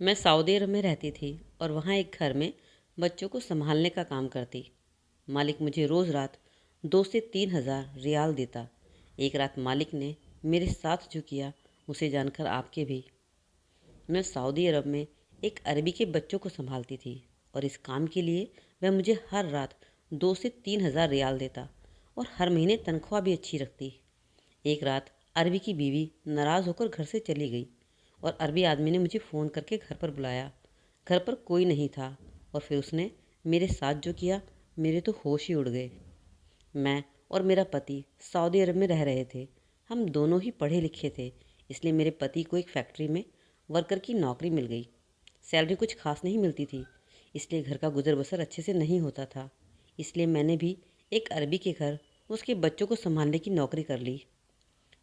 मैं सऊदी अरब में रहती थी और वहाँ एक घर में बच्चों को संभालने का काम करती। मालिक मुझे रोज़ रात 2 से 3 हज़ार रियाल देता। एक रात मालिक ने मेरे साथ जो किया उसे जानकर आपके भी। मैं सऊदी अरब में एक अरबी के बच्चों को संभालती थी और इस काम के लिए वह मुझे हर रात 2 से 3 हज़ार रियाल देता और हर महीने तनख्वाह भी अच्छी रखती। एक रात अरबी की बीवी नाराज़ होकर घर से चली गई और अरबी आदमी ने मुझे फ़ोन करके घर पर बुलाया। घर पर कोई नहीं था और फिर उसने मेरे साथ जो किया, मेरे तो होश ही उड़ गए। मैं और मेरा पति सऊदी अरब में रह रहे थे। हम दोनों ही पढ़े लिखे थे, इसलिए मेरे पति को एक फैक्ट्री में वर्कर की नौकरी मिल गई। सैलरी कुछ खास नहीं मिलती थी, इसलिए घर का गुजर बसर अच्छे से नहीं होता था। इसलिए मैंने भी एक अरबी के घर उसके बच्चों को संभालने की नौकरी कर ली।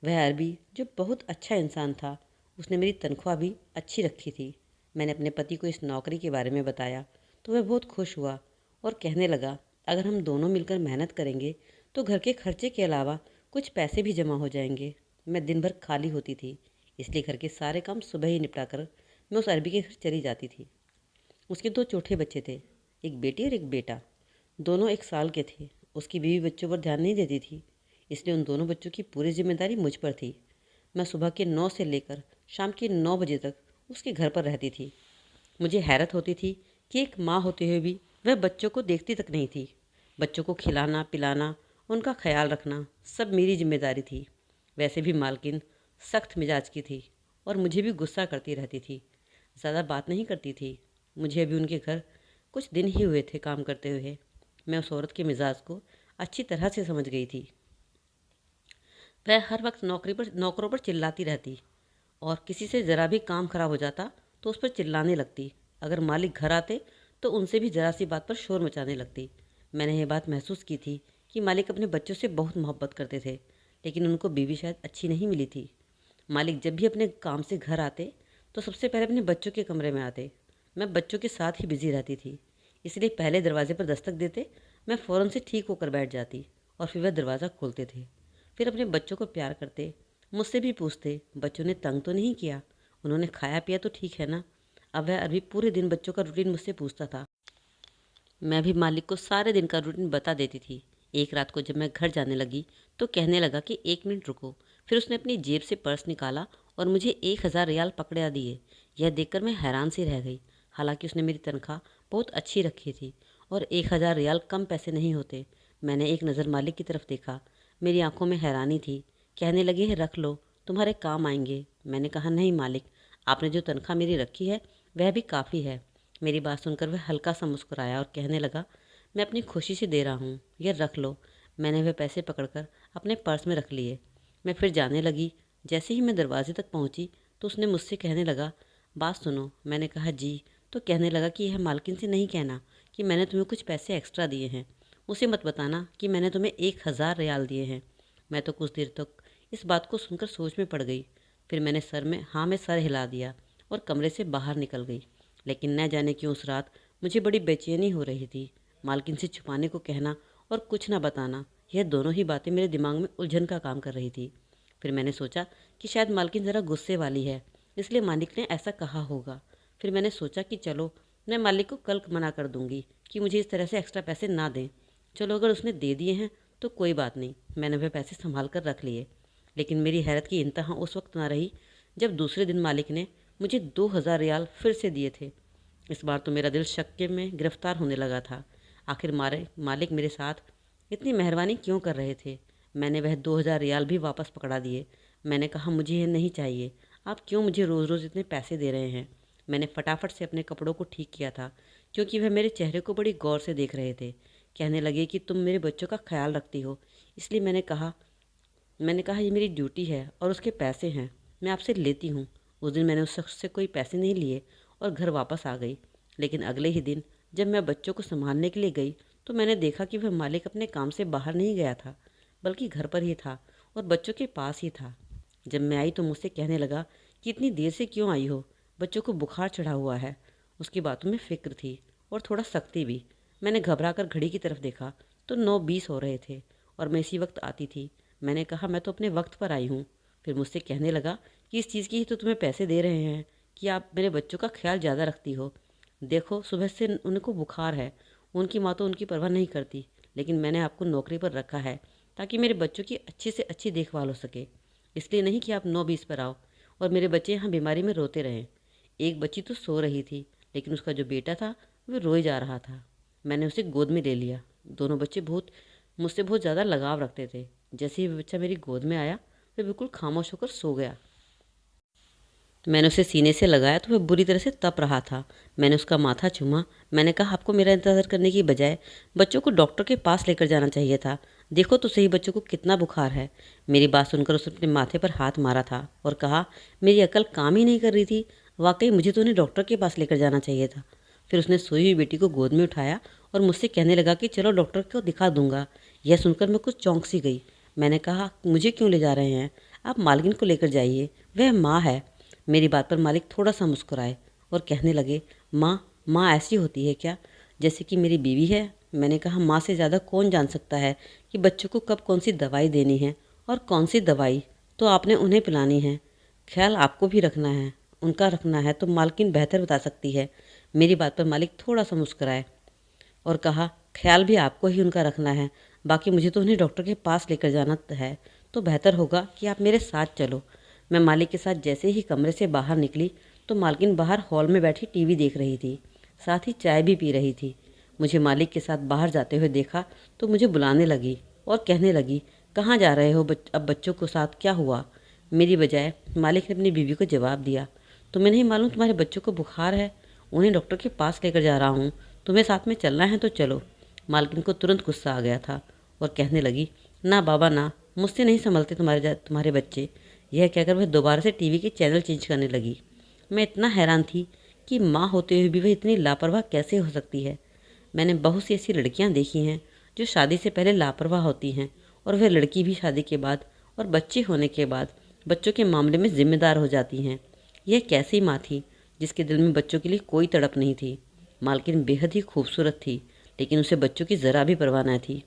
वह अरबी जो बहुत अच्छा इंसान था, उसने मेरी तनख्वाह भी अच्छी रखी थी। मैंने अपने पति को इस नौकरी के बारे में बताया तो वह बहुत खुश हुआ और कहने लगा, अगर हम दोनों मिलकर मेहनत करेंगे तो घर के खर्चे के अलावा कुछ पैसे भी जमा हो जाएंगे। मैं दिन भर खाली होती थी, इसलिए घर के सारे काम सुबह ही निपटा कर मैं उस अरबी के घर चली जाती थी। उसके 2 छोटे बच्चे थे, एक बेटी और एक बेटा। दोनों 1 साल के थे। उसकी बीवी बच्चों पर ध्यान नहीं देती थी, इसलिए उन दोनों बच्चों की पूरी जिम्मेदारी मुझ पर थी। मैं सुबह के 9 से लेकर शाम के 9 बजे तक उसके घर पर रहती थी। मुझे हैरत होती थी कि एक माँ होते हुए भी वह बच्चों को देखती तक नहीं थी। बच्चों को खिलाना पिलाना, उनका ख्याल रखना सब मेरी जिम्मेदारी थी। वैसे भी मालकिन सख्त मिजाज की थी और मुझे भी गुस्सा करती रहती थी। ज़्यादा बात नहीं करती थी। मुझे अभी उनके घर कुछ दिन ही हुए थे काम करते हुए। मैं उस औरत के मिजाज को अच्छी तरह से समझ गई थी। वह हर वक्त नौकरों पर चिल्लाती रहती और किसी से ज़रा भी काम खराब हो जाता तो उस पर चिल्लाने लगती। अगर मालिक घर आते तो उनसे भी ज़रा सी बात पर शोर मचाने लगती। मैंने यह बात महसूस की थी कि मालिक अपने बच्चों से बहुत मोहब्बत करते थे, लेकिन उनको बीवी शायद अच्छी नहीं मिली थी। मालिक जब भी अपने काम से घर आते तो सबसे पहले अपने बच्चों के कमरे में आते। मैं बच्चों के साथ ही बिजी रहती थी, इसलिए पहले दरवाजे पर दस्तक देते, मैं फ़ौरन से ठीक होकर बैठ जाती और फिर वह दरवाज़ा खोलते थे। फिर अपने बच्चों को प्यार करते, मुझसे भी पूछते, बच्चों ने तंग तो नहीं किया, उन्होंने खाया पिया तो ठीक है ना। अब वह अरबी पूरे दिन बच्चों का रूटीन मुझसे पूछता था। मैं भी मालिक को सारे दिन का रूटीन बता देती थी। एक रात को जब मैं घर जाने लगी तो कहने लगा कि 1 मिनट रुको। फिर उसने अपनी जेब से पर्स निकाला और मुझे 1 हज़ार रियाल पकड़ा दिए। यह देखकर मैं हैरान सी रह गई। हालांकि उसने मेरी तनख्वाह बहुत अच्छी रखी थी और 1 हज़ार रियाल कम पैसे नहीं होते। मैंने एक नज़र मालिक की तरफ देखा। मेरी आंखों में हैरानी थी। कहने लगे, रख लो, तुम्हारे काम आएंगे। मैंने कहा, नहीं मालिक, आपने जो तनख्वाह मेरी रखी है वह भी काफ़ी है। मेरी बात सुनकर वह हल्का सा मुस्कुराया और कहने लगा, मैं अपनी खुशी से दे रहा हूँ, यह रख लो। मैंने वह पैसे पकड़कर अपने पर्स में रख लिए। मैं फिर जाने लगी। जैसे ही मैं दरवाजे तक पहुँची तो उसने मुझसे कहने लगा, बात सुनो। मैंने कहा, जी। तो कहने लगा कि यह मालकिन से नहीं कहना कि मैंने तुम्हें कुछ पैसे एक्स्ट्रा दिए हैं। उसे मत बताना कि मैंने तुम्हें 1 हज़ार रियाल दिए हैं। मैं तो कुछ देर तक इस बात को सुनकर सोच में पड़ गई। फिर मैंने सर हिला दिया और कमरे से बाहर निकल गई। लेकिन न जाने क्यों उस रात मुझे बड़ी बेचैनी हो रही थी। मालकिन से छुपाने को कहना और कुछ ना बताना, यह दोनों ही बातें मेरे दिमाग में उलझन का काम कर रही थी। फिर मैंने सोचा कि शायद मालकिन ज़रा गुस्से वाली है, इसलिए मालिक ने ऐसा कहा होगा। फिर मैंने सोचा कि चलो, मैं मालिक को कल मना कर दूंगी कि मुझे इस तरह से एक्स्ट्रा पैसे ना दें। चलो, अगर उसने दे दिए हैं तो कोई बात नहीं, मैंने वह पैसे संभाल कर रख लिए। लेकिन मेरी हैरत की इंतहा उस वक्त ना रही जब दूसरे दिन मालिक ने मुझे 2 हज़ार रियाल फिर से दिए थे। इस बार तो मेरा दिल शक के में गिरफ्तार होने लगा था। आखिर मालिक मेरे साथ इतनी मेहरबानी क्यों कर रहे थे। मैंने वह 2 हज़ार रियाल भी वापस पकड़ा दिए। मैंने कहा, मुझे ये नहीं चाहिए, आप क्यों मुझे रोज़ रोज़ इतने पैसे दे रहे हैं। मैंने फटाफट से अपने कपड़ों को ठीक किया था, क्योंकि वह मेरे चेहरे को बड़ी गौर से देख रहे थे। कहने लगे कि तुम मेरे बच्चों का ख्याल रखती हो, इसलिए मैंने कहा ये मेरी ड्यूटी है और उसके पैसे हैं, मैं आपसे लेती हूँ। उस दिन मैंने उस शख्स से कोई पैसे नहीं लिए और घर वापस आ गई। लेकिन अगले ही दिन जब मैं बच्चों को संभालने के लिए गई तो मैंने देखा कि वह मालिक अपने काम से बाहर नहीं गया था, बल्कि घर पर ही था और बच्चों के पास ही था। जब मैं आई तो मुझसे कहने लगा कि इतनी देर से क्यों आई हो, बच्चों को बुखार चढ़ा हुआ है। उसकी बातों में फ़िक्र थी और थोड़ा सख्ती भी। मैंने घबरा कर घड़ी की तरफ देखा तो 9:20 हो रहे थे और मैं इसी वक्त आती थी। मैंने कहा, मैं तो अपने वक्त पर आई हूँ। फिर मुझसे कहने लगा कि इस चीज़ की ही तो तुम्हें पैसे दे रहे हैं, कि आप मेरे बच्चों का ख्याल ज़्यादा रखती हो। देखो, सुबह से उनको बुखार है, उनकी माँ तो उनकी परवाह नहीं करती, लेकिन मैंने आपको नौकरी पर रखा है ताकि मेरे बच्चों की अच्छी से अच्छी देखभाल हो सके। इसलिए नहीं कि आप 9:20 पर आओ और मेरे बच्चे यहाँ बीमारी में रोते रहें। एक बच्ची तो सो रही थी, लेकिन उसका जो बेटा था वह रोए जा रहा था। मैंने उसे गोद में ले लिया। दोनों बच्चे मुझसे बहुत ज़्यादा लगाव रखते थे। जैसे ही वह बच्चा मेरी गोद में आया, वह बिल्कुल खामोश होकर सो गया। मैंने उसे सीने से लगाया तो वह बुरी तरह से तप रहा था। मैंने उसका माथा चूमा। मैंने कहा, आपको मेरा इंतज़ार करने की बजाय बच्चों को डॉक्टर के पास लेकर जाना चाहिए था। देखो तो सही बच्चों को कितना बुखार है। मेरी बात सुनकर उसने अपने माथे पर हाथ मारा था और कहा, मेरी अकल काम ही नहीं कर रही थी। वाकई मुझे तो उन्हें डॉक्टर के पास लेकर जाना चाहिए था। फिर उसने सोई हुई बेटी को गोद में उठाया और मुझसे कहने लगा कि चलो डॉक्टर को दिखा दूंगा। यह सुनकर मैं कुछ चौंक सी गई। मैंने कहा, मुझे क्यों ले जा रहे हैं? आप मालकिन को लेकर जाइए, वह माँ है। मेरी बात पर मालिक थोड़ा सा मुस्कुराए और कहने लगे, माँ ऐसी होती है क्या, जैसे कि मेरी बीवी है? मैंने कहा, माँ से ज़्यादा कौन जान सकता है कि बच्चों को कब कौन सी दवाई देनी है, और कौन सी दवाई तो आपने उन्हें पिलानी है। ख्याल आपको भी रखना है, उनका रखना है तो मालकिन बेहतर बता सकती है। मेरी बात पर मालिक थोड़ा सा मुस्कुराए और कहा, ख्याल भी आपको ही उनका रखना है। बाकी मुझे तो उन्हें डॉक्टर के पास लेकर जाना है, तो बेहतर होगा कि आप मेरे साथ चलो। मैं मालिक के साथ जैसे ही कमरे से बाहर निकली तो मालकिन बाहर हॉल में बैठी टीवी देख रही थी, साथ ही चाय भी पी रही थी। मुझे मालिक के साथ बाहर जाते हुए देखा तो मुझे बुलाने लगी और कहने लगी, कहाँ जा रहे हो अब बच्चों के साथ क्या हुआ? मेरी बजाय मालिक ने अपनी बीवी को जवाब दिया, तुम्हें नहीं मालूम तुम्हारे बच्चों को बुखार है? उन्हें डॉक्टर के पास लेकर जा रहा हूँ, तुम्हें साथ में चलना है तो चलो। मालकिन को तुरंत गुस्सा आ गया था और कहने लगी, ना बाबा ना, मुझसे नहीं संभलते तुम्हारे बच्चे। यह कहकर वह दोबारा से टीवी के चैनल चेंज करने लगी। मैं इतना हैरान थी कि माँ होते हुए भी वह इतनी लापरवाह कैसे हो सकती है। मैंने बहुत सी ऐसी लड़कियाँ देखी हैं जो शादी से पहले लापरवाह होती हैं, और वह लड़की भी शादी के बाद और बच्चे होने के बाद बच्चों के मामले में जिम्मेदार हो जाती हैं। यह कैसी माँ थी जिसके दिल में बच्चों के लिए कोई तड़प नहीं थी। मालकिन बेहद ही खूबसूरत थी, लेकिन उसे बच्चों की ज़रा भी परवाह न थी।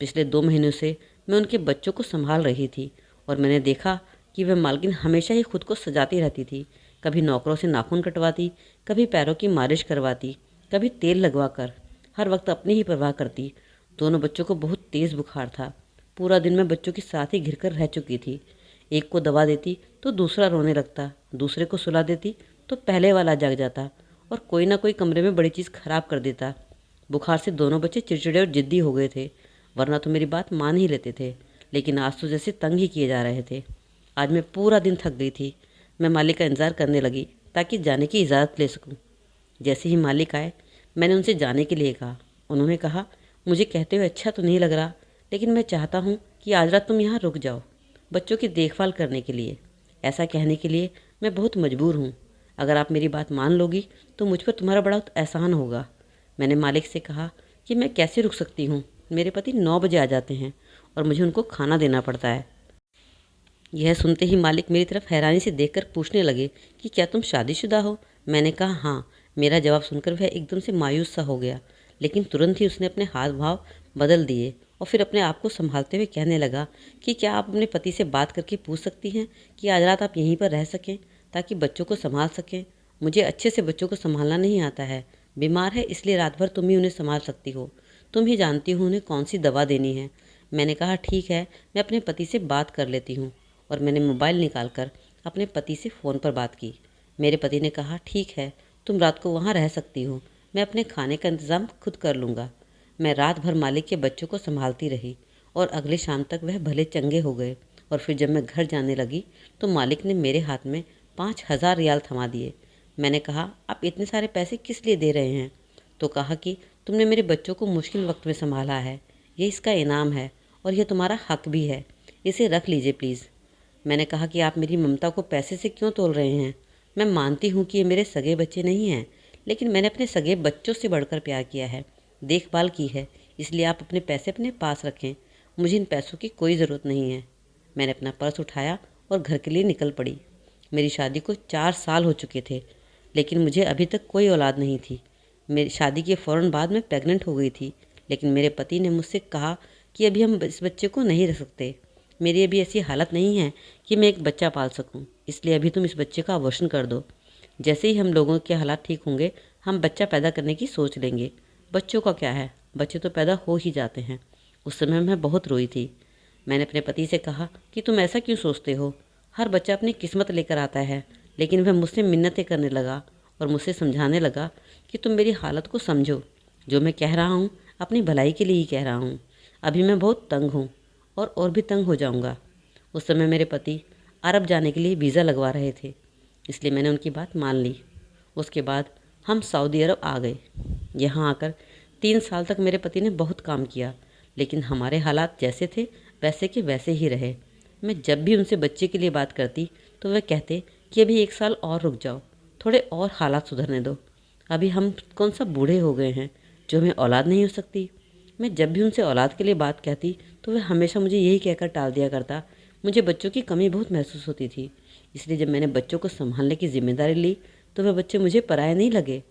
पिछले 2 महीनों से मैं उनके बच्चों को संभाल रही थी और मैंने देखा कि वह मालकिन हमेशा ही खुद को सजाती रहती थी। कभी नौकरों से नाखून कटवाती, कभी पैरों की मालिश करवाती, कभी तेल लगवाकर, हर वक्त अपनी ही परवाह करती। दोनों बच्चों को बहुत तेज़ बुखार था। पूरा दिन मैं बच्चों के साथ ही घिरकर रह चुकी थी। एक को दवा देती तो दूसरा रोने लगता, दूसरे को सुला देती तो पहले वाला जाग जाता, और कोई ना कोई कमरे में बड़ी चीज़ खराब कर देता। बुखार से दोनों बच्चे चिड़चिड़े और जिद्दी हो गए थे, वरना तो मेरी बात मान ही लेते थे, लेकिन आज तो जैसे तंग ही किए जा रहे थे। आज मैं पूरा दिन थक गई थी। मैं मालिक का इंतज़ार करने लगी ताकि जाने की इजाज़त ले सकूं। जैसे ही मालिक आए, मैंने उनसे जाने के लिए कहा। उन्होंने कहा, मुझे कहते हुए अच्छा तो नहीं लग रहा, लेकिन मैं चाहता हूँ कि आज रात तुम यहाँ रुक जाओ, बच्चों की देखभाल करने के लिए। ऐसा कहने के लिए मैं बहुत मजबूर हूँ। अगर आप मेरी बात मान लोगी तो मुझ पर तुम्हारा बड़ा एहसान होगा। मैंने मालिक से कहा कि मैं कैसे रुक सकती हूँ, मेरे पति 9 बजे आ जाते हैं और मुझे उनको खाना देना पड़ता है। यह सुनते ही मालिक मेरी तरफ हैरानी से देखकर पूछने लगे कि क्या तुम शादीशुदा हो? मैंने कहा, हाँ। मेरा जवाब सुनकर वह एकदम से मायूस सा हो गया, लेकिन तुरंत ही उसने अपने हाथ भाव बदल दिए और फिर अपने आप को संभालते हुए कहने लगा कि क्या आप अपने पति से बात करके पूछ सकती हैं कि आज रात आप यहीं पर रह सकें, ताकि बच्चों को संभाल सकें। मुझे अच्छे से बच्चों को संभालना नहीं आता है। बीमार है इसलिए रात भर तुम ही उन्हें संभाल सकती हो। तुम ही जानती हो उन्हें कौन सी दवा देनी है। मैंने कहा, ठीक है, मैं अपने पति से बात कर लेती हूँ, और मैंने मोबाइल निकालकर अपने पति से फ़ोन पर बात की। मेरे पति ने कहा, ठीक है, तुम रात को वहाँ रह सकती हो, मैं अपने खाने का इंतज़ाम खुद कर लूँगा। मैं रात भर मालिक के बच्चों को संभालती रही और अगली शाम तक वह भले चंगे हो गए। और फिर जब मैं घर जाने लगी तो मालिक ने मेरे हाथ में 5,000 रियाल थमा दिए। मैंने कहा, आप इतने सारे पैसे किस लिए दे रहे हैं? तो कहा कि तुमने मेरे बच्चों को मुश्किल वक्त में संभाला है, ये इसका इनाम है और यह तुम्हारा हक भी है, इसे रख लीजिए प्लीज़। मैंने कहा कि आप मेरी ममता को पैसे से क्यों तोल रहे हैं? मैं मानती हूँ कि ये मेरे सगे बच्चे नहीं हैं, लेकिन मैंने अपने सगे बच्चों से बढ़कर प्यार किया है, देखभाल की है, इसलिए आप अपने पैसे अपने पास रखें। मुझे इन पैसों की कोई ज़रूरत नहीं है। मैंने अपना पर्स उठाया और घर के लिए निकल पड़ी। मेरी शादी को 4 साल हो चुके थे, लेकिन मुझे अभी तक कोई औलाद नहीं थी। मेरी शादी के फ़ौरन बाद मैं प्रेग्नेंट हो गई थी, लेकिन मेरे पति ने मुझसे कहा कि अभी हम इस बच्चे को नहीं रख सकते। मेरी अभी ऐसी हालत नहीं है कि मैं एक बच्चा पाल सकूं, इसलिए अभी तुम इस बच्चे का अबॉर्शन कर दो। जैसे ही हम लोगों के हालात ठीक होंगे हम बच्चा पैदा करने की सोच लेंगे। बच्चों का क्या है, बच्चे तो पैदा हो ही जाते हैं। उस समय मैं बहुत रोई थी। मैंने अपने पति से कहा कि तुम ऐसा क्यों सोचते हो, हर बच्चा अपनी किस्मत लेकर आता है। लेकिन वह मुझसे मिन्नतें करने लगा और मुझसे समझाने लगा कि तुम मेरी हालत को समझो, जो मैं कह रहा हूँ अपनी भलाई के लिए ही कह रहा हूँ। अभी मैं बहुत तंग हूँ और भी तंग हो जाऊँगा। उस समय मेरे पति अरब जाने के लिए वीज़ा लगवा रहे थे, इसलिए मैंने उनकी बात मान ली। उसके बाद हम सऊदी अरब आ गए। यहाँ आकर 3 साल तक मेरे पति ने बहुत काम किया, लेकिन हमारे हालात जैसे थे वैसे के वैसे ही रहे। मैं जब भी उनसे बच्चे के लिए बात करती तो वे कहते कि अभी 1 साल और रुक जाओ, थोड़े और हालात सुधरने दो। अभी हम कौन सा बूढ़े हो गए हैं जो हमें औलाद नहीं हो सकती। मैं जब भी उनसे औलाद के लिए बात कहती तो वह हमेशा मुझे यही कहकर टाल दिया करता, मुझे बच्चों की कमी बहुत महसूस होती थी। इसलिए जब मैंने बच्चों को संभालने की जिम्मेदारी ली तो वह बच्चे मुझे पराये नहीं लगे।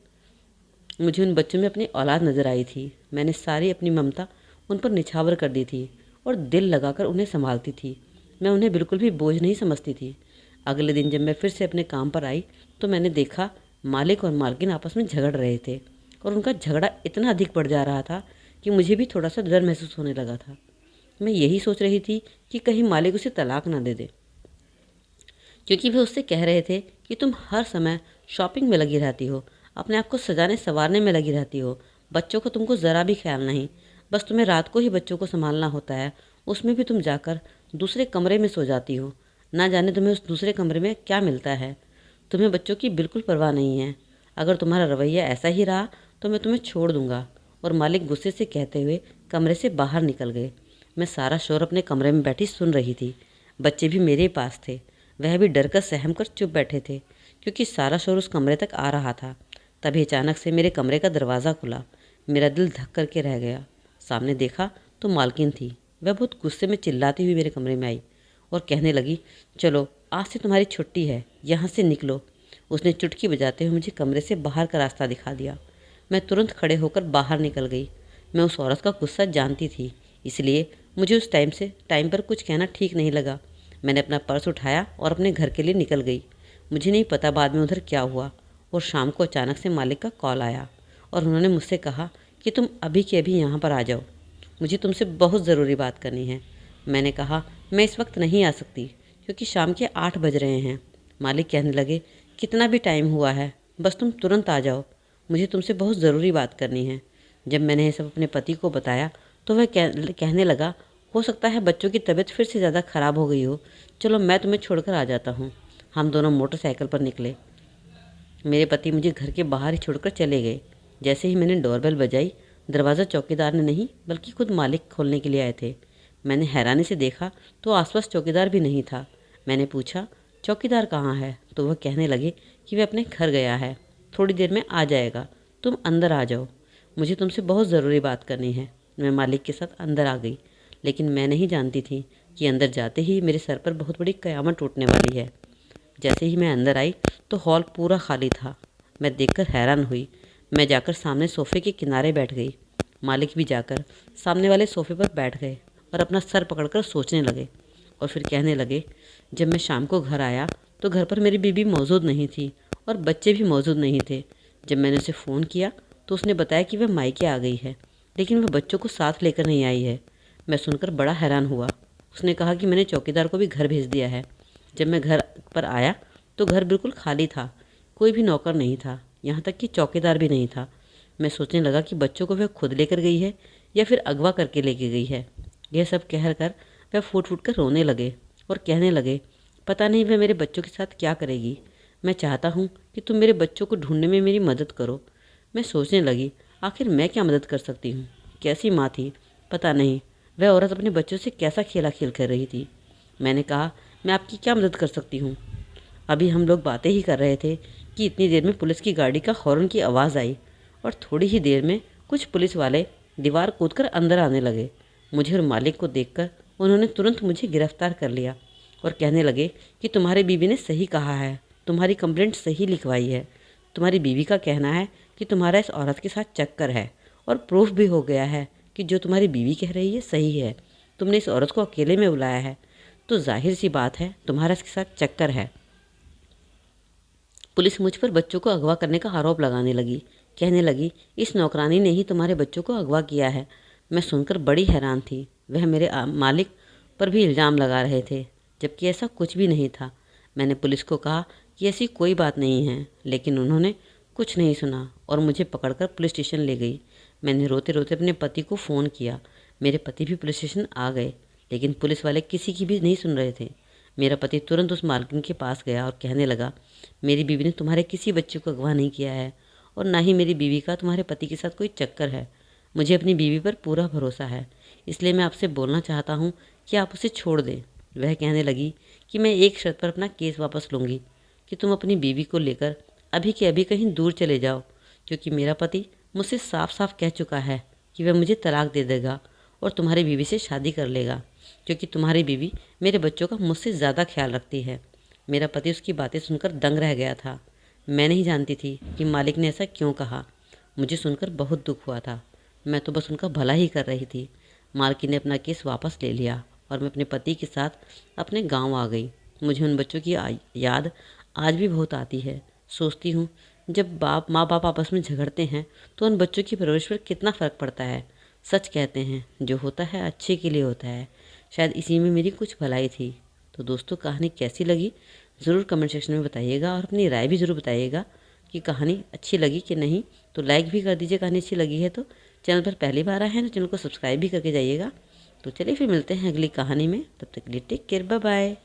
मुझे उन बच्चों में अपनी औलाद नज़र आई थी। मैंने सारी अपनी ममता उन पर निछावर कर दी थी और दिल लगाकर उन्हें संभालती थी। मैं उन्हें बिल्कुल भी बोझ नहीं समझती थी। अगले दिन जब मैं फिर से अपने काम पर आई तो मैंने देखा मालिक और मालकिन आपस में झगड़ रहे थे और उनका झगड़ा इतना अधिक बढ़ जा रहा था कि मुझे भी थोड़ा सा डर महसूस होने लगा था। मैं यही सोच रही थी कि कहीं मालिक उसे तलाक ना दे दे, क्योंकि वे उससे कह रहे थे कि तुम हर समय शॉपिंग में लगी रहती हो, अपने आप को सजाने संवारने में लगी रहती हो, बच्चों को तुमको ज़रा भी ख्याल नहीं, बस तुम्हें रात को ही बच्चों को संभालना होता है, उसमें भी तुम जाकर दूसरे कमरे में सो जाती हो, ना जाने तुम्हें उस दूसरे कमरे में क्या मिलता है। तुम्हें बच्चों की बिल्कुल परवाह नहीं है। अगर तुम्हारा रवैया ऐसा ही रहा तो मैं तुम्हें छोड़ दूंगा। और मालिक गुस्से से कहते हुए कमरे से बाहर निकल गए। मैं सारा शोर अपने कमरे में बैठी सुन रही थी। बच्चे भी मेरे पास थे, वह भी डर कर सहम कर चुप बैठे थे, क्योंकि सारा शोर उस कमरे तक आ रहा था। तभी अचानक से मेरे कमरे का दरवाज़ा खुला। मेरा दिल धक करके रह गया। सामने देखा तो मालकिन थी। वह बहुत गुस्से में चिल्लाती हुई मेरे कमरे में आई और कहने लगी, चलो आज से तुम्हारी छुट्टी है, यहाँ से निकलो। उसने चुटकी बजाते हुए मुझे कमरे से बाहर का रास्ता दिखा दिया। मैं तुरंत खड़े होकर बाहर निकल गई। मैं उस औरत का गुस्सा जानती थी, इसलिए मुझे उस टाइम पर कुछ कहना ठीक नहीं लगा। मैंने अपना पर्स उठाया और अपने घर के लिए निकल गई। मुझे नहीं पता बाद में उधर क्या हुआ। और शाम को अचानक से मालिक का कॉल आया और उन्होंने मुझसे कहा कि तुम अभी के अभी यहाँ पर आ जाओ, मुझे तुमसे बहुत ज़रूरी बात करनी है। मैंने कहा मैं इस वक्त नहीं आ सकती, क्योंकि शाम के 8 बज रहे हैं। मालिक कहने लगे, कितना भी टाइम हुआ है, बस तुम तुरंत आ जाओ, मुझे तुमसे बहुत ज़रूरी बात करनी है। जब मैंने ये सब अपने पति को बताया तो वह कहने लगा, हो सकता है बच्चों की तबीयत फिर से ज़्यादा ख़राब हो गई हो, चलो मैं तुम्हें छोड़कर आ जाता हूँ। हम दोनों मोटरसाइकिल पर निकले। मेरे पति मुझे घर के बाहर ही छोड़कर चले गए। जैसे ही मैंने डोरबेल बजाई, दरवाज़ा चौकीदार ने नहीं बल्कि खुद मालिक खोलने के लिए आए थे। मैंने हैरानी से देखा तो आसपास चौकीदार भी नहीं था। मैंने पूछा, चौकीदार कहाँ है? तो वह कहने लगे कि वह अपने घर गया है, थोड़ी देर में आ जाएगा, तुम अंदर आ जाओ, मुझे तुमसे बहुत ज़रूरी बात करनी है। मैं मालिक के साथ अंदर आ गई, लेकिन मैं नहीं जानती थी कि अंदर जाते ही मेरे सर पर बहुत बड़ी क़यामत टूटने वाली है। जैसे ही मैं अंदर आई तो हॉल पूरा खाली था। मैं देखकर हैरान हुई। मैं जाकर सामने सोफ़े के किनारे बैठ गई। मालिक भी जाकर सामने वाले सोफ़े पर बैठ गए और अपना सर पकड़कर सोचने लगे। और फिर कहने लगे, जब मैं शाम को घर आया तो घर पर मेरी बीवी मौजूद नहीं थी और बच्चे भी मौजूद नहीं थे। जब मैंने उसे फ़ोन किया तो उसने बताया कि वह मायके आ गई है, लेकिन वह बच्चों को साथ लेकर नहीं आई है। मैं सुनकर बड़ा हैरान हुआ। उसने कहा कि मैंने चौकीदार को भी घर भेज दिया है। जब मैं घर पर आया तो घर बिल्कुल खाली था, कोई भी नौकर नहीं था, यहाँ तक कि चौकीदार भी नहीं था। मैं सोचने लगा कि बच्चों को वह खुद लेकर गई है या फिर अगवा करके लेके गई है। यह सब कहकर वह फूट फूट कर रोने लगे और कहने लगे, पता नहीं वह मेरे बच्चों के साथ क्या करेगी। मैं चाहता हूँ कि तुम मेरे बच्चों को ढूंढने में मेरी मदद करो। मैं सोचने लगी, आखिर मैं क्या मदद कर सकती हूँ? कैसी माँ थी, पता नहीं वह औरत अपने बच्चों से कैसा खेला खेल कर रही थी। मैंने कहा, मैं आपकी क्या मदद कर सकती हूँ? अभी हम लोग बातें ही कर रहे थे कि इतनी देर में पुलिस की गाड़ी का हॉर्न की आवाज़ आई और थोड़ी ही देर में कुछ पुलिस वाले दीवार कूदकर अंदर आने लगे। मुझे और मालिक को देखकर उन्होंने तुरंत मुझे गिरफ्तार कर लिया और कहने लगे कि तुम्हारी बीवी ने सही कहा है, तुम्हारी कंप्लेंट सही लिखवाई है। तुम्हारी बीवी का कहना है कि तुम्हारा इस औरत के साथ चक्कर है और प्रूफ भी हो गया है कि जो तुम्हारी बीवी कह रही है सही है। तुमने इस औरत को अकेले में बुलाया है, तो जाहिर सी बात है तुम्हारा इसके साथ चक्कर है। पुलिस मुझ पर बच्चों को अगवा करने का आरोप लगाने लगी। कहने लगी, इस नौकरानी ने ही तुम्हारे बच्चों को अगवा किया है। मैं सुनकर बड़ी हैरान थी। वह मेरे मालिक पर भी इल्ज़ाम लगा रहे थे, जबकि ऐसा कुछ भी नहीं था। मैंने पुलिस को कहा कि ऐसी कोई बात नहीं है, लेकिन उन्होंने कुछ नहीं सुना और मुझे पकड़कर पुलिस स्टेशन ले गई। मैंने रोते रोते अपने पति को फ़ोन किया। मेरे पति भी पुलिस स्टेशन आ गए, लेकिन पुलिस वाले किसी की भी नहीं सुन रहे थे। मेरा पति तुरंत उस मालकिन के पास गया और कहने लगा, मेरी बीवी ने तुम्हारे किसी बच्चे को अगवा नहीं किया है और ना ही मेरी बीवी का तुम्हारे पति के साथ कोई चक्कर है। मुझे अपनी बीवी पर पूरा भरोसा है, इसलिए मैं आपसे बोलना चाहता हूँ कि आप उसे छोड़ दें। वह कहने लगी कि मैं एक शर्त पर अपना केस वापस लूँगी कि तुम अपनी बीवी को लेकर अभी के अभी कहीं दूर चले जाओ, क्योंकि मेरा पति मुझसे साफ साफ कह चुका है कि वह मुझे तलाक दे देगा और तुम्हारी बीवी से शादी कर लेगा, क्योंकि तुम्हारी बीवी मेरे बच्चों का मुझसे ज़्यादा ख्याल रखती है। मेरा पति उसकी बातें सुनकर दंग रह गया था। मैं नहीं जानती थी कि मालिक ने ऐसा क्यों कहा। मुझे सुनकर बहुत दुख हुआ था। मैं तो बस उनका भला ही कर रही थी। मालकिन ने अपना केस वापस ले लिया और मैं अपने पति के साथ अपने गांव आ गई। मुझे उन बच्चों की याद आज भी बहुत आती है। सोचती हूँ, जब माँ बाप आपस में झगड़ते हैं तो उन बच्चों की परवरिश पर कितना फ़र्क पड़ता है। सच कहते हैं, जो होता है अच्छे के लिए होता है। शायद इसी में मेरी कुछ भलाई थी। तो दोस्तों, कहानी कैसी लगी ज़रूर कमेंट सेक्शन में बताइएगा और अपनी राय भी ज़रूर बताइएगा कि कहानी अच्छी लगी कि नहीं। तो लाइक भी कर दीजिए कहानी अच्छी लगी है तो। चैनल पर पहली बार आए हैं तो चैनल को सब्सक्राइब भी करके जाइएगा। तो चलिए फिर मिलते हैं अगली कहानी में। तब तक के लिए टेक केयर, बाय बाय।